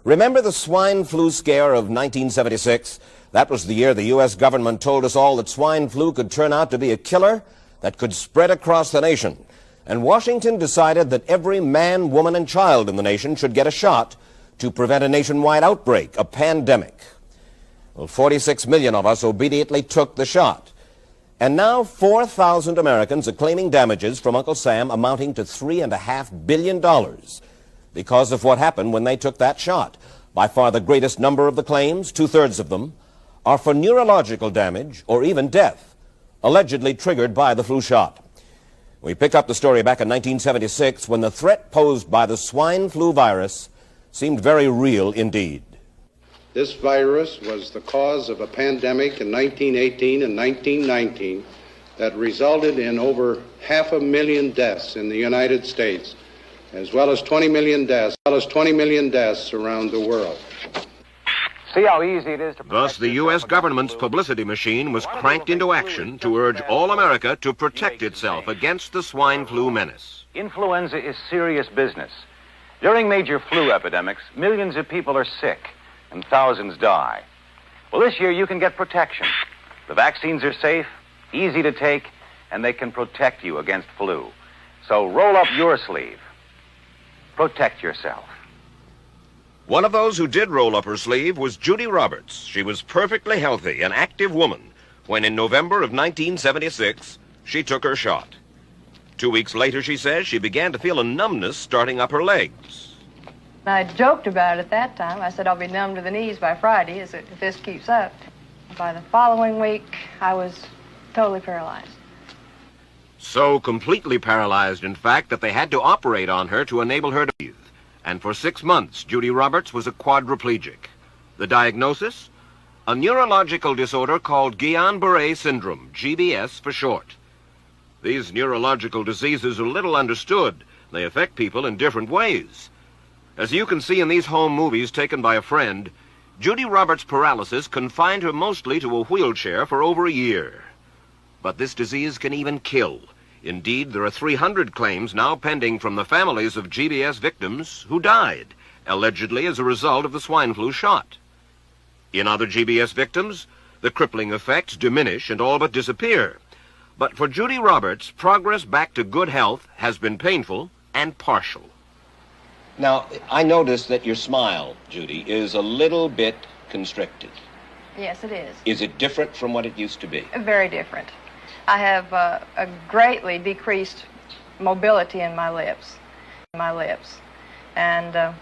Remember the swine flu scare of 1976? That was the year the U.S. government told us all that swine flu could turn out to be a killer that could spread across the nation. And Washington decided that every man, woman, and child in the nation should get a shot to prevent a nationwide outbreak, a pandemic. Well, 46 million of us obediently took the shot. And now 4,000 Americans are claiming damages from Uncle Sam amounting to $3.5 billion because of what happened when they took that shot. By far the greatest number of the claims, 2/3 of them, are for neurological damage or even death, allegedly triggered by the flu shot. We picked up the story back in 1976 when the threat posed by the swine flu virus seemed very real indeed. This virus was the cause of a pandemic in 1918 and 1919 that resulted in over 500,000 deaths in the United States, as well as 20 million deaths around the world. See how easy it is to... Thus, the U.S. government's publicity machine was cranked into action to urge all America to protect itself against the swine flu menace. Influenza is serious business. During major flu epidemics, millions of people are sick and thousands die. Well, this year you can get protection. The vaccines are safe, easy to take, and they can protect you against flu. So roll up your sleeve. Protect yourself. One of those who did roll up her sleeve was Judy Roberts. She was perfectly healthy, an active woman, when in November of 1976, she took her shot. 2 weeks later, she says, she began to feel a numbness starting up her legs. I joked about it at that time. I said I'll be numb to the knees by Friday if this keeps up. By the following week, I was totally paralyzed. So completely paralyzed, in fact, that they had to operate on her to enable her to breathe. And for 6 months, Judy Roberts was a quadriplegic. The diagnosis? A neurological disorder called Guillain-Barré syndrome, GBS for short. These neurological diseases are little understood. They affect people in different ways. As you can see in these home movies taken by a friend, Judy Roberts' paralysis confined her mostly to a wheelchair for over a year. But this disease can even kill. Indeed, there are 300 claims now pending from the families of GBS victims who died, allegedly as a result of the swine flu shot. In other GBS victims, the crippling effects diminish and all but disappear. But for Judy Roberts, progress back to good health has been painful and partial. Now, I noticed that your smile, Judy, is a little bit constricted. Yes, it is. Is it different from what it used to be? Very different. I have a greatly decreased mobility in my lips. And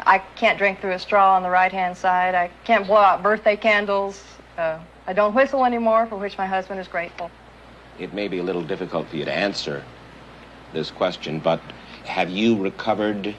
I can't drink through a straw on the right-hand side. I can't blow out birthday candles. I don't whistle anymore, for which my husband is grateful. It may be a little difficult for you to answer this question, but have you recovered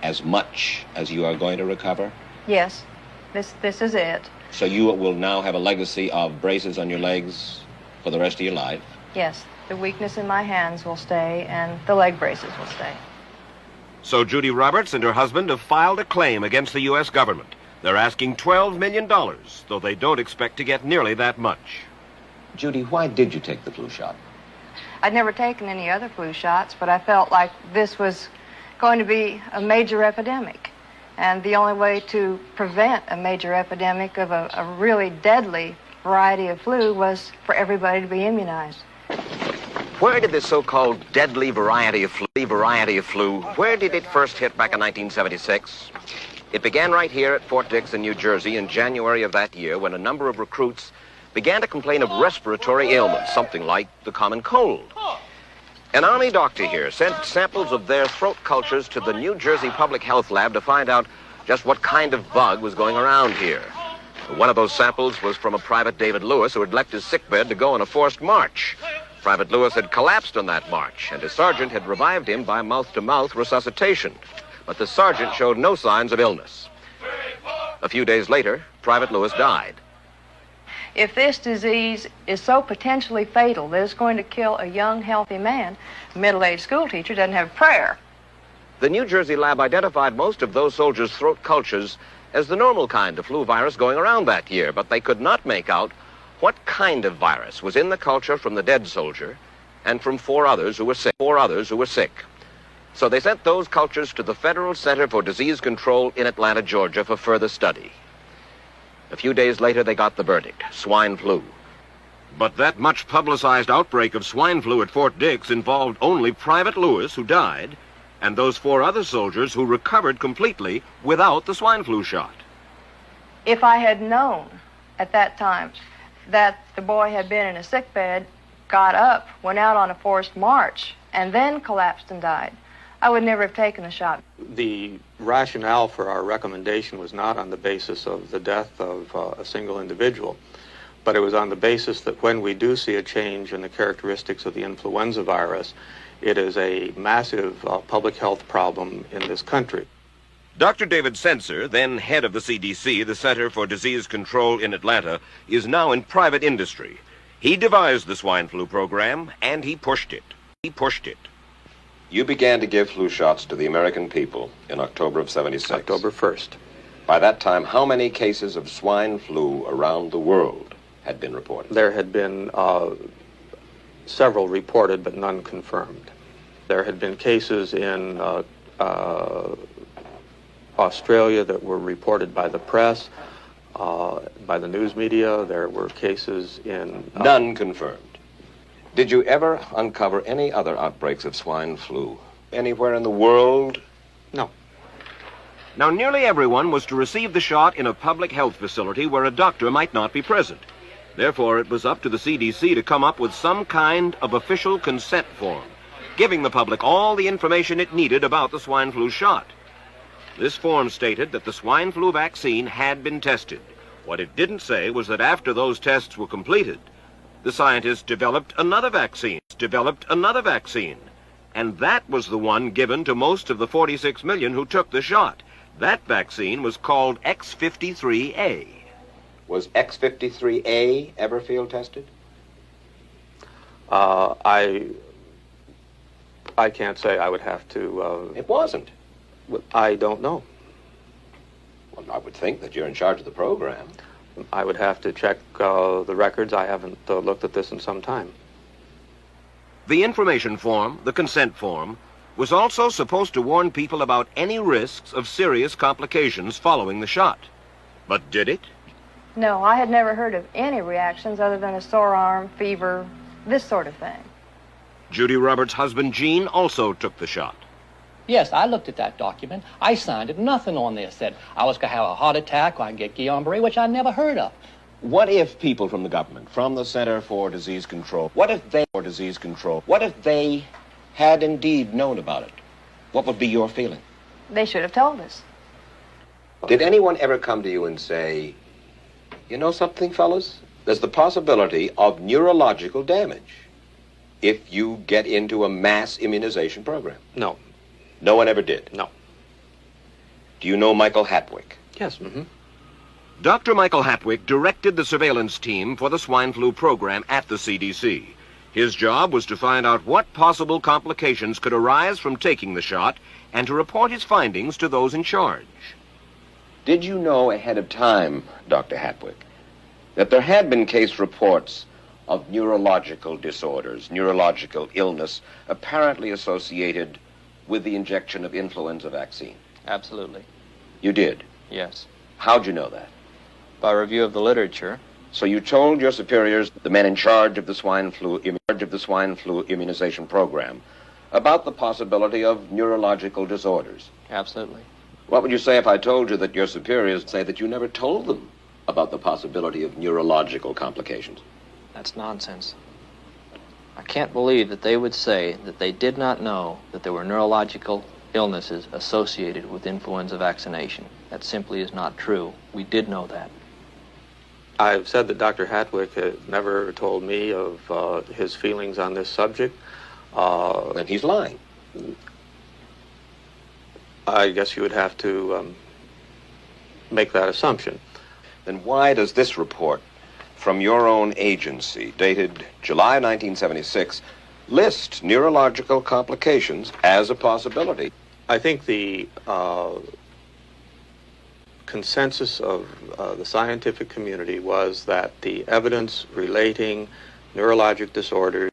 as much as you are going to recover? Yes, this is it. So you will now have a legacy of braces on your legs for the rest of your life? Yes, the weakness in my hands will stay, and the leg braces will stay. So Judy Roberts and her husband have filed a claim against the U.S. government. They're asking $12 million, though they don't expect to get nearly that much. Judy, why did you take the flu shot? I'd never taken any other flu shots, but I felt like this was going to be a major epidemic. And the only way to prevent a major epidemic of a really deadly variety of flu was for everybody to be immunized. Where did this so-called deadly variety of flu, where did it first hit back in 1976? It began right here at Fort Dix in New Jersey in January of that year when a number of recruits began to complain of respiratory ailments, something like the common cold. An Army doctor here sent samples of their throat cultures to the New Jersey Public Health Lab to find out just what kind of bug was going around here. One of those samples was from a Private David Lewis who had left his sickbed to go on a forced march. Private Lewis had collapsed on that march, and his sergeant had revived him by mouth-to-mouth resuscitation. But the sergeant showed no signs of illness. A few days later, Private Lewis died. If this disease is so potentially fatal that it's going to kill a young, healthy man, a middle-aged school teacher doesn't have a prayer. The New Jersey lab identified most of those soldiers' throat cultures as the normal kind of flu virus going around that year, but they could not make out what kind of virus was in the culture from the dead soldier and from four others who were sick. So they sent those cultures to the Federal Center for Disease Control in Atlanta, Georgia, for further study. A few days later, they got the verdict: swine flu. But that much publicized outbreak of swine flu at Fort Dix involved only Private Lewis, who died, and those 4 other soldiers who recovered completely without the swine flu shot. If I had known at that time that the boy had been in a sick bed, got up, went out on a forced march, and then collapsed and died, I would never have taken the shot. The rationale for our recommendation was not on the basis of the death of a single individual, but it was on the basis that when we do see a change in the characteristics of the influenza virus, it is a massive public health problem in this country. Dr. David Sencer, then head of the CDC, the Center for Disease Control in Atlanta, is now in private industry. He devised the swine flu program, and he pushed it. You began to give flu shots to the American people in October of '76. October 1st. By that time, how many cases of swine flu around the world had been reported? There had been several reported, but none confirmed. There had been cases in Australia that were reported by the press, by the news media. There were cases in... None confirmed. Did you ever uncover any other outbreaks of swine flu anywhere in the world? No. Now, nearly everyone was to receive the shot in a public health facility where a doctor might not be present. Therefore, it was up to the CDC to come up with some kind of official consent form, giving the public all the information it needed about the swine flu shot. This form stated that the swine flu vaccine had been tested. What it didn't say was that after those tests were completed, the scientists developed another vaccine, and that was the one given to most of the 46 million who took the shot. That vaccine was called X53A. Was X53A ever field tested? I can't say. I would have to... It wasn't. I don't know. Well, I would think that you're in charge of the program. I would have to check the records. I haven't looked at this in some time. The information form, the consent form, was also supposed to warn people about any risks of serious complications following the shot. But did it? No, I had never heard of any reactions other than a sore arm, fever, this sort of thing. Judy Roberts' husband, Gene, also took the shot. Yes, I looked at that document. I signed it. Nothing on there said I was going to have a heart attack or I'd get Guillain-Barré, which I never heard of. What if people from the government, from the Center for Disease Control, what if they had indeed known about it? What would be your feeling? They should have told us. Did anyone ever come to you and say, you know something, fellas? There's the possibility of neurological damage if you get into a mass immunization program? No. No one ever did? No. Do you know Michael Hatwick? Yes. Mm-hmm. Dr. Michael Hatwick directed the surveillance team for the swine flu program at the CDC. His job was to find out what possible complications could arise from taking the shot and to report his findings to those in charge. Did you know ahead of time, Dr. Hatwick, that there had been case reports of neurological disorders, neurological illness, apparently associated with the injection of influenza vaccine? Absolutely. You did? Yes. How'd you know that? By review of the literature. So you told your superiors, the men in charge of the swine flu immunization program, about the possibility of neurological disorders? Absolutely. What would you say if I told you that your superiors say that you never told them about the possibility of neurological complications? That's nonsense. I can't believe that they would say that they did not know that there were neurological illnesses associated with influenza vaccination. That simply is not true. We did know that. I've said that Dr. Hatwick had never told me of his feelings on this subject. Then he's lying. I guess you would have to make that assumption. Then why does this report from your own agency, dated July 1976, list neurological complications as a possibility? I think the consensus of the scientific community was that the evidence relating neurologic disorders